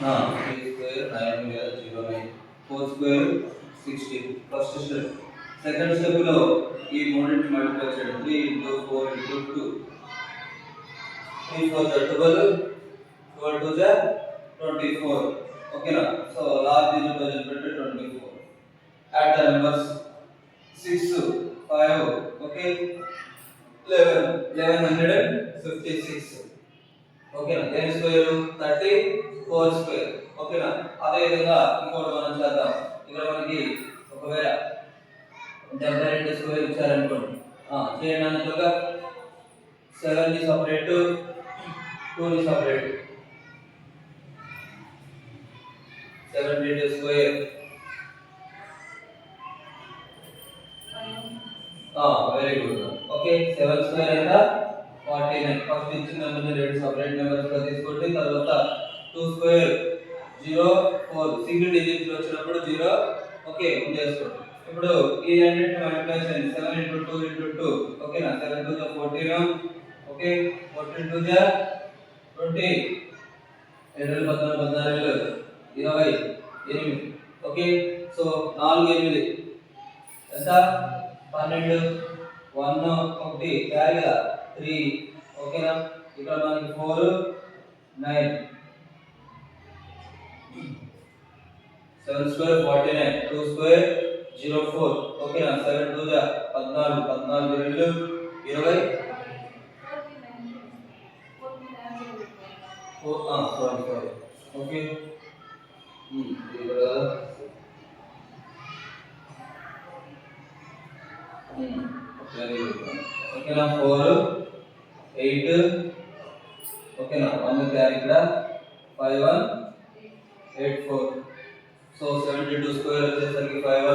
3 square 9 0 9 4 square 16 first step. Second step లో ఈ మూడింటిని మల్టిప్లై చేయండి. 3 into 4 into 2 3 4 12 12 2 24. ఓకేనా? సో లాస్ట్ డిజిట్ వదిలిపెట్టి 24. Add the numbers 6 5 okay 11 1156. ఓకేనా? దేని స్క్వేర్ 34 స్క్వేర్. ఓకేనా? అదే విధంగా ఇంకోటి మనం చేద్దాం. ఇక్కడ మనకి ఒకవేళ 72 స్క్వేర్ ఇచ్చారనుకోండి, చేయండి అన్నట్లుగా 7 ని సపరేట్ 2 ని separate 72 square very good. Okay 7 square ఎంత 49. ఫస్ట్ ఇచ్చిన నెంబర్ని రెండు సపరేట్ నెంబర్స్ గా తీసుకోండి. తర్వాత 2 స్క్వేర్ 0 4 సింగిల్ డిజిట్ వచ్చినప్పుడు 0 ఓకే ఉంచేసుకోండి. ఇప్పుడు ఈ రెండింటిని మల్టిప్లై చేయండి. 7 into 2 into 2 ఓకేనా? 7 2 14 ఓకే 14 2 20 7 14 14 28 ఓకే. సో 4 8 ఎంత 12 1 1 క్యారీ కదా 3 ఓకేనా? ఇక్కడ మనకి 4 9 7 స్క్వేర్ 49 2 స్క్వేర్ 04 ఓకేనా? 7 2 14 14 2 20 సారీ ఓకే ఇక్కడ ఓకేనా 4 8 ఓకేనా 1 క్యారీ ఇక్కడ 5 1 8 4. సో 72 స్క్వేర్ వచ్చేసరికి 5